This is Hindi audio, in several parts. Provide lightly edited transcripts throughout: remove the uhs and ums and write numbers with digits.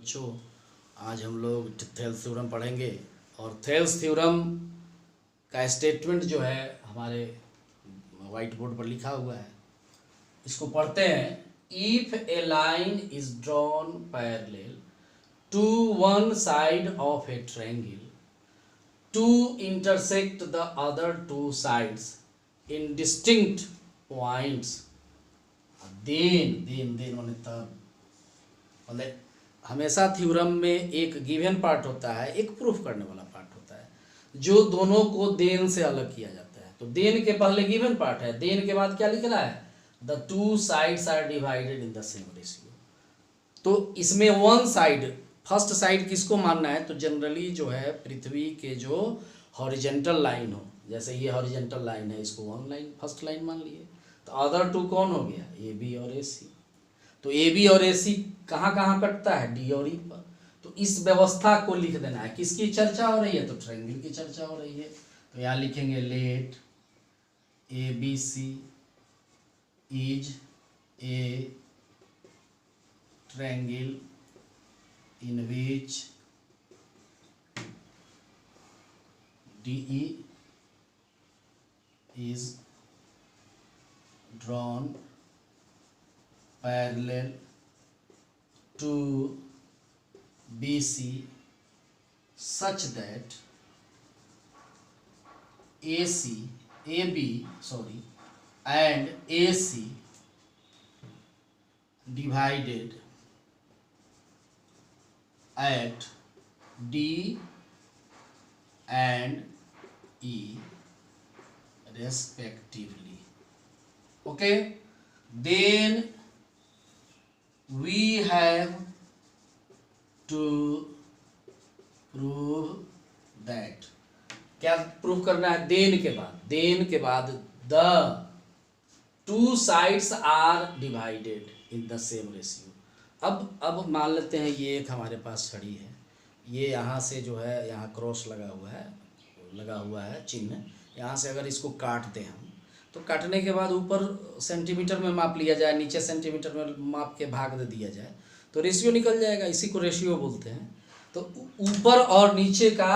बच्चों, आज हम लोग थेल्स थ्योरम पढ़ेंगे और थेल्स थ्योरम का स्टेटमेंट जो है हमारे वाइट बोर्ड पर लिखा हुआ है। इसको पढ़ते हैं। If a line is drawn parallel to one side of a triangle to intersect the other two sides in distinct points, then माने तब, मतलब हमेशा थ्योरम में एक गिवन पार्ट होता है, एक प्रूफ करने वाला पार्ट होता है, जो दोनों को देन से अलग किया जाता है। तो देन के पहले गिवन पार्ट है, देन के बाद क्या लिख रहा है, the two sides are divided in the same ratio. तो इसमें वन साइड, फर्स्ट साइड किसको मानना है, तो जनरली जो है पृथ्वी के जो हॉरिजेंटल लाइन हो, जैसे ये हॉरिजेंटल लाइन है, इसको वन लाइन फर्स्ट लाइन मान लिए। तो अदर टू कौन हो गया, ए बी और ए सी। तो ए बी और ए सी कहाँ कहाँ कटता है, डी और ई पर। तो इस व्यवस्था को लिख देना है। किसकी चर्चा हो रही है, तो ट्रायंगल की चर्चा हो रही है। तो यहाँ लिखेंगे let A B C is a triangle in which DE is drawn parallel to BC such that AB and AC divided at D and E respectively. Okay, then we have to prove that, क्या प्रूव करना है, देन के बाद the two sides are divided in the same ratio। अब मान लेते हैं ये एक हमारे पास छड़ी है, ये यहाँ से जो है यहाँ क्रॉस लगा हुआ है चिन्ह। यहाँ से अगर इसको काट दें हम, तो काटने के बाद ऊपर सेंटीमीटर में माप लिया जाए, नीचे सेंटीमीटर में माप के भाग दे दिया जाए, तो रेशियो निकल जाएगा। इसी को रेशियो बोलते हैं। तो ऊपर और नीचे का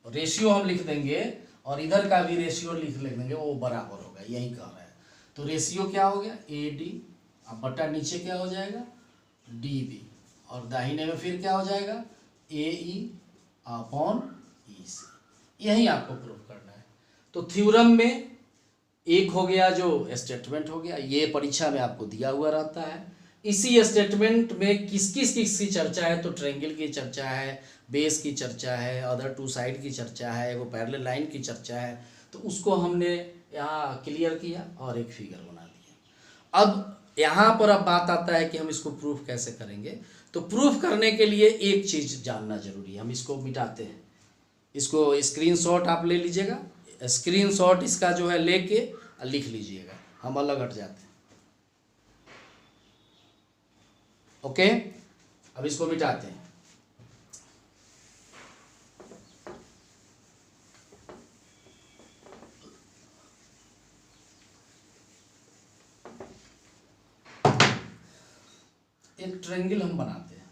रेशियो हम लिख देंगे और इधर का भी रेशियो लिख देंगे, वो बराबर होगा, यही कह रहा है। तो रेशियो क्या हो गया, ए डी, अब बटा नीचे क्या हो जाएगा, डी बी, और दाहिने में फिर क्या हो जाएगा, ए ई अपॉन ई सी। यही आपको प्रूव करना है। तो थ्योरम में एक हो गया जो स्टेटमेंट हो गया, ये परीक्षा में आपको दिया हुआ रहता है। इसी स्टेटमेंट में किस की चर्चा है, तो ट्रायंगल की चर्चा है, बेस की चर्चा है, अदर टू साइड की चर्चा है, वो पैरेलल लाइन की चर्चा है। तो उसको हमने यहाँ क्लियर किया और एक फिगर बना दिया। अब यहाँ पर अब बात आता है कि हम इसको प्रूफ कैसे करेंगे। तो प्रूफ करने के लिए एक चीज़ जानना जरूरी है। हम इसको मिटाते हैं, इसको स्क्रीनशॉट आप ले लीजिएगा, स्क्रीनशॉट इसका जो है लेके लिख लीजिएगा, हम अलग हट जाते हैं। ओके, अब इसको मिटाते हैं। एक ट्रायंगल हम बनाते हैं,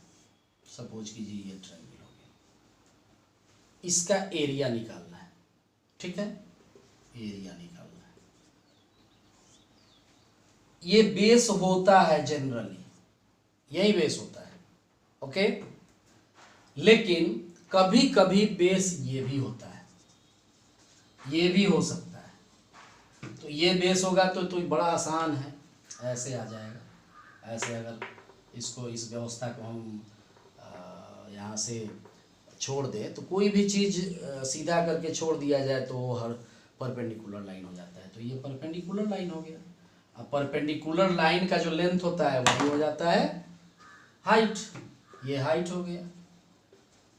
सपोज कीजिए ये ट्रायंगल हो गया, इसका एरिया निकालना है, ठीक है, एरिया निकालना है। ये बेस होता है, जनरली यही बेस होता है, ओके। लेकिन कभी कभी बेस ये भी होता है, ये भी हो सकता है। तो ये बेस होगा तो बड़ा आसान है, ऐसे आ जाएगा। ऐसे अगर इसको, इस व्यवस्था को हम यहाँ से छोड़ दें, तो कोई भी चीज़ सीधा करके छोड़ दिया जाए तो वो हर परपेंडिकुलर लाइन हो जाता है। तो ये परपेंडिकुलर लाइन हो गया। अब परपेंडिकुलर लाइन का जो लेंथ होता है वही हो जाता है हाइट, ये हाइट हो गया।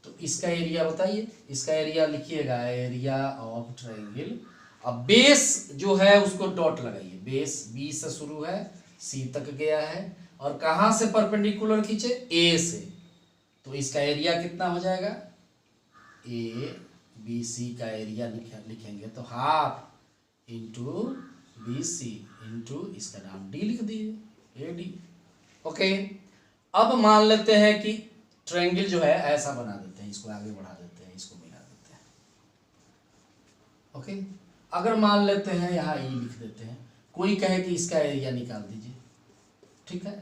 तो इसका एरिया बताइए, इसका एरिया लिखिएगा, एरिया ऑफ ट्रायंगल। अब बेस जो है उसको डॉट लगाइए, बेस बी से शुरू है, सी तक गया है, और कहाँ से परपेंडिकुलर खींचे, ए से। तो इसका एरिया कितना हो जाएगा, ए बी सी का एरिया लिखेंगे तो half into B C into इसका नाम डी लिख दिए, ए डी। ओके, अब मान लेते हैं कि ट्रायंगल जो है ऐसा बना देते हैं, इसको आगे बढ़ा देते हैं, इसको मिला देते हैं। ओके, अगर मान लेते हैं यहाँ ई लिख देते हैं, कोई कहे कि इसका एरिया निकाल दीजिए, ठीक है,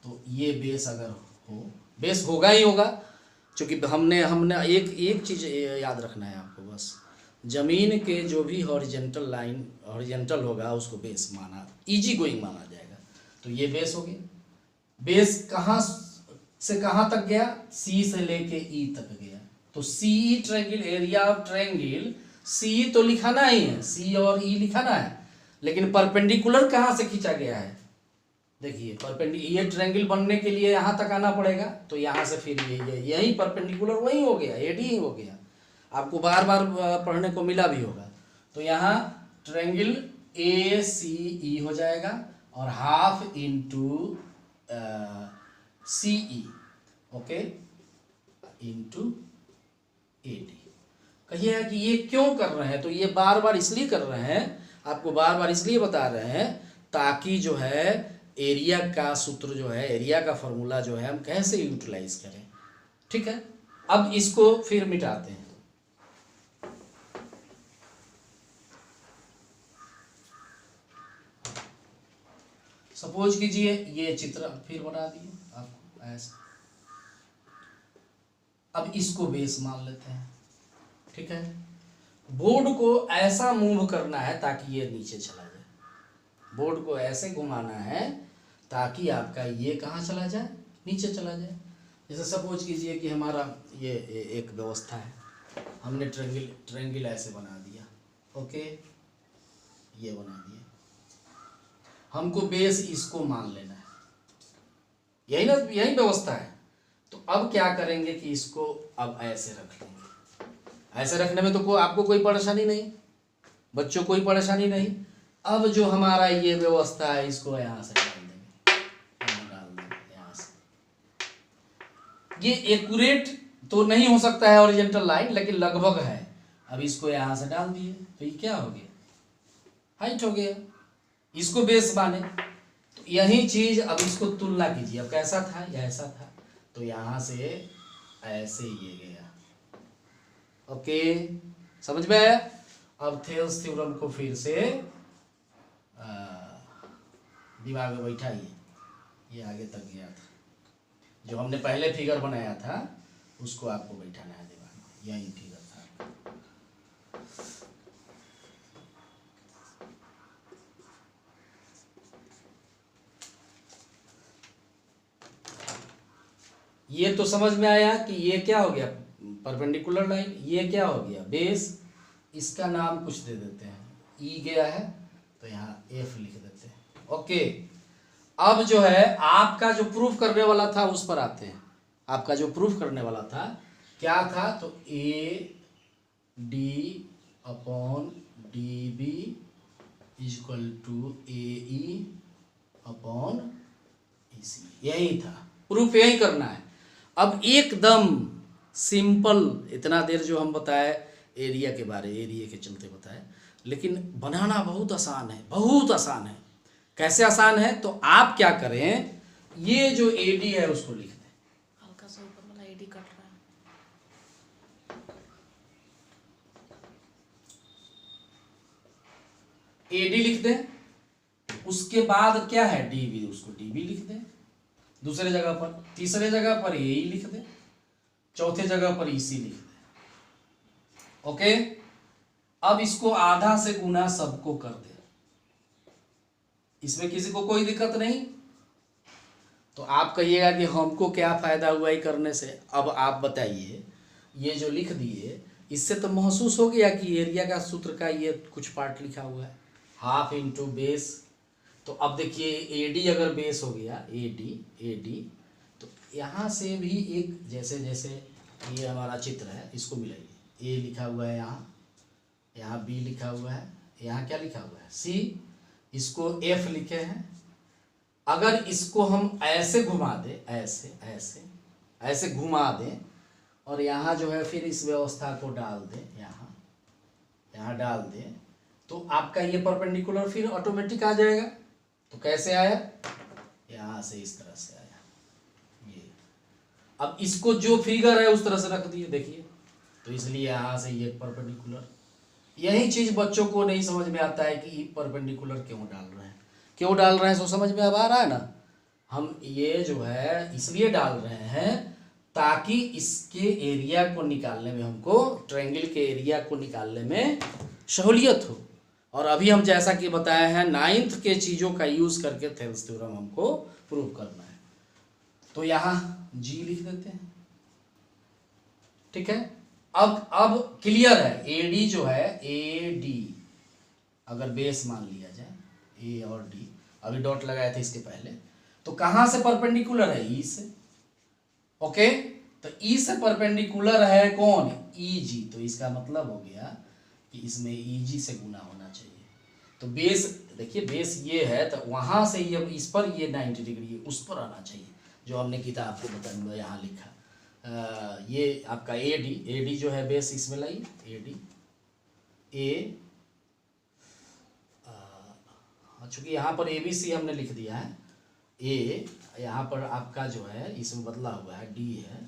तो ये बेस अगर हो, बेस होगा ही होगा, क्योंकि हमने एक चीज़ याद रखना है आपको बस, जमीन के जो भी हॉरिजेंटल लाइन हॉरिजेंटल होगा उसको बेस माना, इजी गोइंग माना जाएगा। तो ये बेस हो गया। बेस कहाँ से कहाँ तक गया? सी से लेके ई तक गया। तो C triangle, area of triangle, C तो लिखाना ही है, सी और ई लिखाना है, लेकिन परपेंडिकुलर कहाँ से खींचा गया है? देखिए परपेंडिकुलर, ये ट्रायंगल बनने के लिए यहाँ तक आना पड़ेगा, तो यहाँ से फिर यही परपेंडिकुलर वही हो गया, एडी ही हो गया। आपको बार बार पढ़ने को मिला भी होगा। तो यहाँ ट्रायंगल ए सी ई हो जाएगा और half into C E, okay, into A D. कहिए कि ये क्यों कर रहे हैं? तो ये बार बार इसलिए कर रहे हैं, आपको बार बार इसलिए बता रहे हैं ताकि जो है एरिया का सूत्र जो है, एरिया का फॉर्मूला जो है हम कैसे यूटिलाइज करें। ठीक है, अब इसको फिर मिटाते हैं। सपोज कीजिए ये चित्र फिर बना दिए आपको ऐसा, अब इसको बेस मान लेते हैं। ठीक है, बोर्ड को ऐसा मूव करना है ताकि ये नीचे चला जाए, बोर्ड को ऐसे घुमाना है ताकि आपका ये कहाँ चला जाए? नीचे चला जाए। जैसे सपोज कीजिए कि हमारा ये एक व्यवस्था है, हमने ट्रायंगल ऐसे बना दिया, ओके, ये बना दिया, हमको बेस इसको मान लेना है, यही ना, यही व्यवस्था है। तो अब क्या करेंगे कि इसको अब ऐसे रख लेंगे। ऐसे रखने में तो आपको कोई परेशानी नहीं, बच्चों कोई परेशानी नहीं। अब जो हमारा ये व्यवस्था है इसको यहाँ से डाल देंगे, यहाँ डाल देंगे यहाँ से। ये एक्यूरेट तो नहीं हो सकता है हॉरिजॉन्टल लाइन, लेकिन लगभग है। अब इसको यहाँ से डाल दिए तो ये क्या हो गया? हाइट हो गया। इसको बेस माने तो यही चीज, अब इसको तुलना कीजिए, अब कैसा था? या ऐसा था, तो यहाँ से ऐसे ये गया। ओके, समझ में आया? अब थेल्स थ्योरम को फिर से दिमाग में बैठाइए। ये आगे तक गया था, जो हमने पहले फिगर बनाया था उसको आपको बैठाना है दिमाग में, यही फिगर था। ये तो समझ में आया कि ये क्या हो गया? Perpendicular line. ये क्या हो गया? बेस। इसका नाम कुछ दे देते हैं, ई गया है तो यहाँ एफ लिख देते हैं। ओके, अब जो है आपका जो प्रूफ करने वाला था उस पर आते हैं। आपका जो प्रूफ करने वाला था क्या था? तो A D upon D B equal to A E upon E C, यही था प्रूफ, यही करना है। अब एकदम सिंपल, इतना देर जो हम बताए एरिया के बारे, एरिया के चलते बताए, लेकिन बनाना बहुत आसान है, बहुत आसान है। कैसे आसान है? तो आप क्या करें, ये जो एडी है उसको लिख दें। हल्का सा ऊपर वाला एडी कट रहा है, एडी लिख दें। उसके बाद क्या है? डीबी, उसको डीबी लिख दें दूसरे जगह पर। तीसरे जगह पर ए लिख दें, चौथे जगह पर ईसी लिख दें। ओके, अब इसको आधा से गुना सबको कर दे, इसमें किसी को कोई दिक्कत नहीं। तो आप कहिएगा कि हमको क्या फायदा हुआ ही करने से। अब आप बताइए, ये जो लिख दिए इससे तो महसूस हो गया कि एरिया का सूत्र का ये कुछ पार्ट लिखा हुआ है, हाफ इंटू बेस। तो अब देखिए एडी अगर बेस हो गया, एडी, तो यहाँ से भी एक, जैसे जैसे ये हमारा चित्र है इसको मिलाइए। ए लिखा हुआ है यहाँ बी लिखा हुआ है, यहाँ क्या लिखा हुआ है? सी। इसको एफ लिखे हैं। अगर इसको हम ऐसे घुमा दें, ऐसे ऐसे ऐसे घुमा दें, और यहाँ जो है फिर इस व्यवस्था को डाल दें, यहाँ डाल दें, तो आपका ये परपेंडिकुलर फिर ऑटोमेटिक आ जाएगा। तो कैसे आया? यहाँ से इस तरह से आया ये। अब इसको जो फिगर है उस तरह से रख दिए, देखिए, तो इसलिए यहाँ से ये परपेंडिकुलर। यही चीज बच्चों को नहीं समझ में आता है कि परपेंडिकुलर क्यों डाल रहे हैं, क्यों डाल रहे हैं, सो समझ में अब आ रहा है ना। हम ये जो है इसलिए डाल रहे हैं ताकि इसके एरिया को निकालने में, हमको ट्रायंगल के एरिया को निकालने में सहूलियत हो। और अभी हम जैसा कि बताए हैं 9th के चीज़ों का यूज़ करके थेल्स थ्योरम हमको प्रूव करना है। तो यहाँ जी लिख देते हैं, ठीक है। अब क्लियर है, एडी जो है, एडी अगर बेस मान लिया जाए, ए और डी, अभी डॉट लगाए थे इसके पहले, तो कहाँ से परपेंडिकुलर है, ई से। ओके, तो ई से परपेंडिकुलर है कौन, ई जी। तो इसका मतलब हो गया कि इसमें ई जी से गुना होना चाहिए। तो बेस देखिए, बेस ये है, तो वहां से ये इस पर ये 90 डिग्री उस पर आना चाहिए, जो हमने किताब को बताया यहाँ लिखा। ये आपका एडी, एडी जो है बेस इसमें लाइए, एडी ए, चूंकि यहाँ पर एबीसी हमने लिख दिया है, ए यहाँ पर आपका जो है इसमें बदला हुआ है, डी है,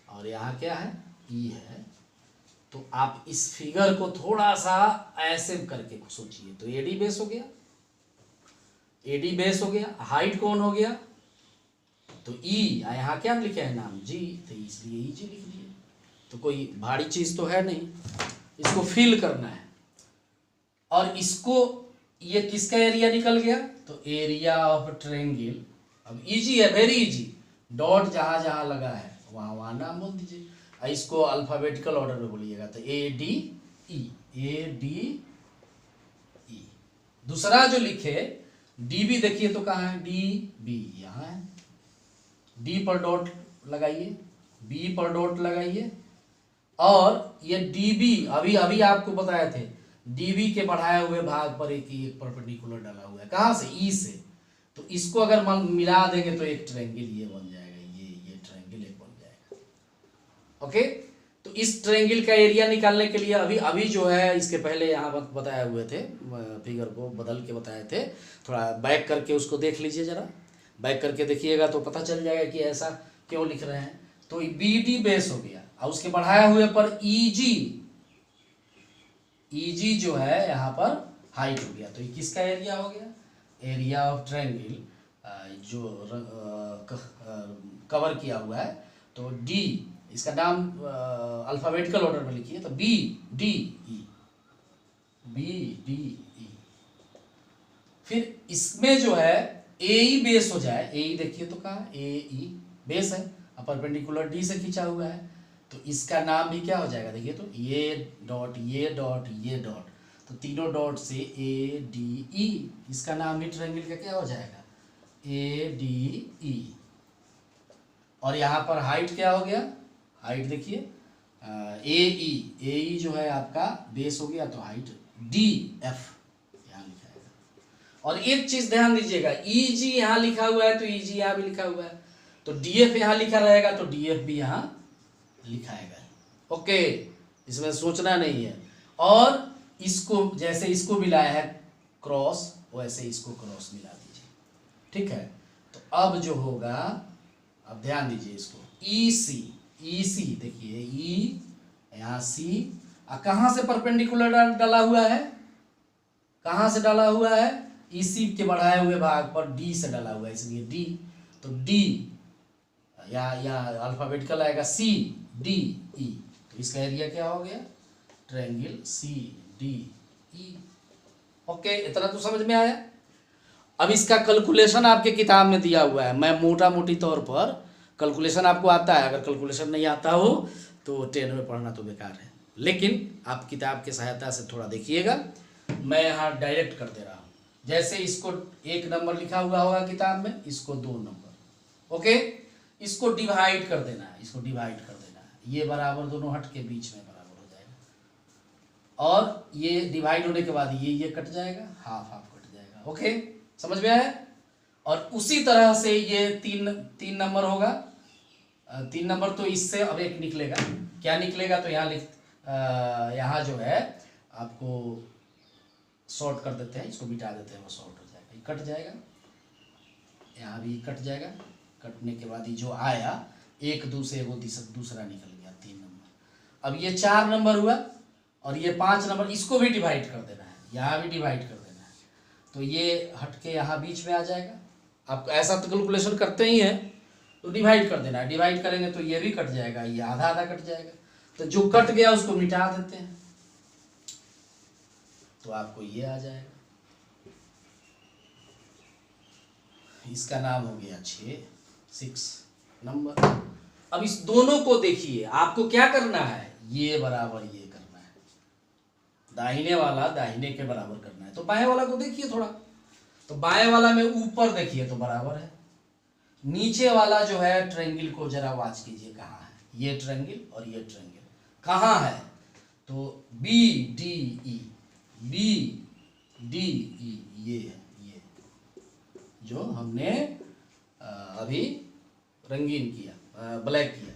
और यहाँ क्या है, ई है। तो आप इस फिगर को थोड़ा सा ऐसे करके सोचिए, तो एडी बेस हो गया, एडी बेस हो गया, हाइट कौन हो गया, तो ई, यहाँ क्या लिखे है नाम, जी, तो इसलिए ई जी लिख दिए। तो कोई भारी चीज तो है नहीं, इसको फिल करना है। और इसको, ये किसका एरिया निकल गया, तो एरिया ऑफ ट्रायंगल। अब इजी है, वेरी इजी, डॉट जहां जहां लगा है वहां वहां नाम बोल दीजिए, इसको अल्फाबेटिकल ऑर्डर में बोलिएगा। तो A D E, A D E. दूसरा जो लिखे डी बी, देखिए तो कहाँ है, डी बी यहाँ है, डी पर डॉट लगाइए, बी पर डॉट लगाइए, और ये डी बी अभी अभी आपको बताए थे, डीबी के बढ़ाए हुए भाग पर एक परपेंडिकुलर डाला हुआ है, कहाँ से, ई से। तो इसको अगर मिला देंगे तो एक ट्रायंगल ये बन जाएगा, ये ट्रायंगल एक बन जाएगा। ओके, तो इस ट्रायंगल का एरिया निकालने के लिए अभी अभी जो है, इसके पहले यहाँ बताए हुए थे, फिगर को बदल के बताए थे, थोड़ा बैक करके उसको देख लीजिए, जरा बैक करके देखिएगा तो पता चल जाएगा कि ऐसा क्यों लिख रहे हैं। तो बी डी बेस हो गया, और उसके बढ़ाए हुए पर ई जी, ईजी जो है यहाँ पर हाइट हो गया। तो ये किसका एरिया हो गया, एरिया ऑफ ट्रायंगल जो कवर किया हुआ है। तो डी, इसका नाम अल्फाबेटिकल ऑर्डर में लिखिए, तो B D E, B D E. फिर इसमें जो है ए ई बेस हो जाए, ए ई देखिए तो कहाँ, ए ई बेस है, परपेंडिकुलर डी से खींचा हुआ है, तो इसका नाम भी क्या हो जाएगा, देखिए तो ये डॉट, ये डॉट, ये डॉट, तो तीनों डॉट से ए डी ई, इसका नाम भी ट्रायंगल का क्या हो जाएगा, ए डी ई। और यहाँ पर हाइट क्या हो गया, हाइट देखिए ए ई जो है आपका बेस हो गया, तो हाइट डी एफ यहाँ लिखा है। और एक चीज ध्यान दीजिएगा, ई जी यहाँ लिखा हुआ है तो ई जी यहाँ भी लिखा हुआ है, तो डी एफ यहाँ लिखा रहेगा तो डी एफ भी यहाँ लिखाएगा। ओके, इसमें सोचना नहीं है। और इसको जैसे इसको मिलाया है क्रॉस, वैसे इसको क्रॉस मिला दीजिए, ठीक है। तो अब जो होगा, अब ध्यान दीजिए इसको, ई सी देखिए, ई यहाँ सी, कहाँ से परपेंडिकुलर डाला हुआ है, कहाँ से डाला हुआ है, ई सी के बढ़ाए हुए भाग पर डी से डाला हुआ है, इसलिए डी। तो डी या अल्फाबेटिकल आएगा, सी डी ई, तो इसका एरिया क्या हो गया, triangle C D E. Okay, इतना तो समझ में आया। अब इसका कैलकुलेशन आपके किताब में दिया हुआ है, मैं मोटा मोटी तौर पर, कैलकुलेशन आपको आता है, अगर कैलकुलेशन नहीं आता हो तो 10 में पढ़ना तो बेकार है, लेकिन आप किताब की सहायता से थोड़ा देखिएगा। मैं यहाँ डायरेक्ट कर दे रहा हूँ, जैसे इसको 1 नंबर लिखा हुआ होगा किताब में, इसको 2 नंबर। ओके, इसको डिवाइड कर देना है, इसको डिवाइड कर देना है, ये बराबर दोनों हट के बीच में बराबर हो जाएगा, और ये डिवाइड होने के बाद ये कट जाएगा, हाफ हाफ कट जाएगा। ओके, समझ में आया। और उसी तरह से ये 3 नंबर होगा, 3 नंबर तो इससे अब एक निकलेगा, क्या निकलेगा, तो यहाँ यहाँ जो है आपको शॉर्ट कर देते हैं, इसको मिटा देते हैं, वो शॉर्ट हो जाएगा, ये कट जाएगा, यहाँ भी कट जाएगा, कटने के बाद ये जो आया 1 2 से वो दूसरा निकल गया 3 नंबर। अब ये 4 नंबर हुआ और ये 5 नंबर, इसको भी डिवाइड कर देना है, यहाँ भी डिवाइड कर देना है, तो ये हट के यहाँ बीच में आ जाएगा। आप ऐसा तो कैलकुलेशन करते ही हैं, तो डिवाइड कर देना है, डिवाइड करेंगे तो ये भी कट जाएगा, ये आधा आधा कट जाएगा, तो जो कट गया उसको मिटा देते हैं, तो आपको ये आ जाएगा। इसका नाम हो गया 6 नंबर। अब इस दोनों को देखिए, आपको क्या करना है, ये बराबर ये करना है, दाहिने वाला दाहिने के बराबर करना है। तो बाएं वाला को देखिए थोड़ा, तो बाएं वाला में ऊपर देखिए तो बराबर है, नीचे वाला जो है ट्रायंगल को जरा वॉच कीजिए कहाँ है, ये ट्रायंगल और ये ट्रायंगल कहाँ है, तो B D E, B D E ये है, ये जो हमने अभी रंगीन किया, ब्लैक किया,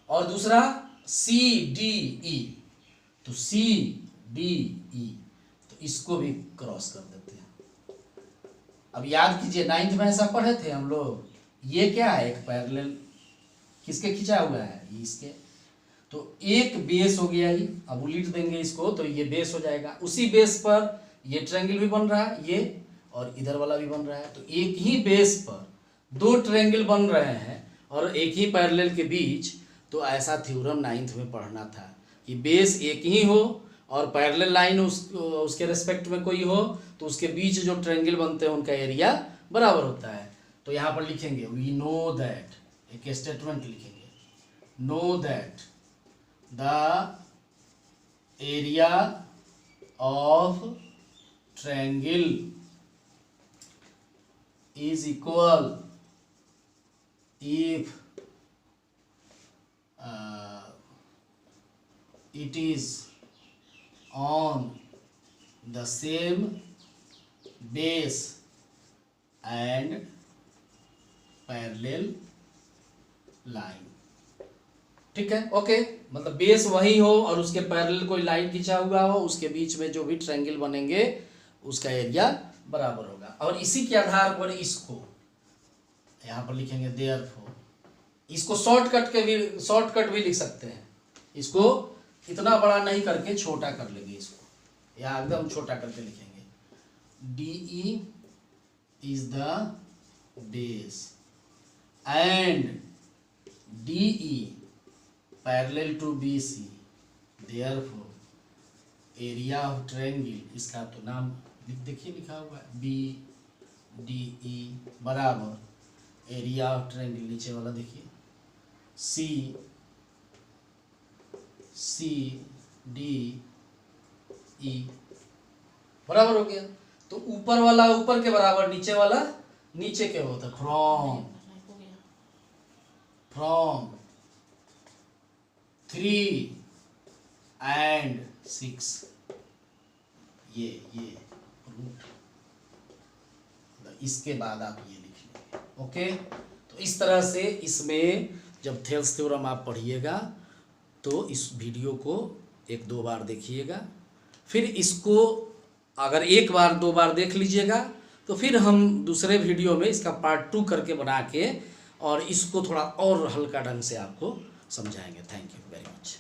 और दूसरा सी डी ई, तो सी डी ई, तो इसको भी क्रॉस कर देते हैं। अब याद कीजिए 9th में ऐसा पढ़े थे हम लोग, ये क्या है, एक पैरेलल किसके खिंचा हुआ है, इसके, तो एक बेस हो गया ही। अब उलट देंगे इसको तो ये बेस हो जाएगा, उसी बेस पर ये ट्रायंगल भी बन रहा है, ये और इधर वाला भी बन रहा है, तो एक ही बेस पर 2 ट्रायंगल बन रहे हैं और एक ही पैरेलल के बीच। तो ऐसा थ्योरम 9th में पढ़ना था कि बेस एक ही हो और पैरेलल लाइन उसके रेस्पेक्ट में कोई हो, तो उसके बीच जो ट्रायंगल बनते हैं उनका एरिया बराबर होता है। तो यहाँ पर लिखेंगे वी नो दैट, एक स्टेटमेंट लिखेंगे, know that the area of triangle is equal if it is on the same base and parallel line। ठीक है, ओके, मतलब बेस वही हो और उसके पैरेलल कोई लाइन खींचा हुआ हो, उसके बीच में जो भी ट्रायंगल बनेंगे उसका एरिया बराबर होगा। और इसी के आधार पर इसको यहाँ पर लिखेंगे देयरफॉर, इसको शॉर्टकट भी लिख सकते हैं, इसको इतना बड़ा नहीं करके छोटा कर लेंगे, इसको यहाँ एकदम छोटा करके लिखेंगे, D E is the base and D E parallel to B C, therefore area of triangle, इसका तो नाम देखिए लिखा हुआ है, बी डी ई बराबर एरिया ऑफ ट्रायंगल, नीचे वाला देखिए सी सी डी ई बराबर हो गया। तो ऊपर वाला ऊपर के बराबर, नीचे वाला नीचे के होता है, फ्रॉम 3 and 6, ये रूट, इसके बाद आप ये लिख लेंगे, ओके। तो इस तरह से इसमें जब थेल्स थ्योरम आप पढ़िएगा तो इस वीडियो को 1-2 बार देखिएगा, फिर इसको अगर 1 बार 2 बार देख लीजिएगा तो फिर हम दूसरे वीडियो में इसका पार्ट 2 करके बना के और इसको थोड़ा और हल्का ढंग से आपको समझाएंगे। Thank you very much.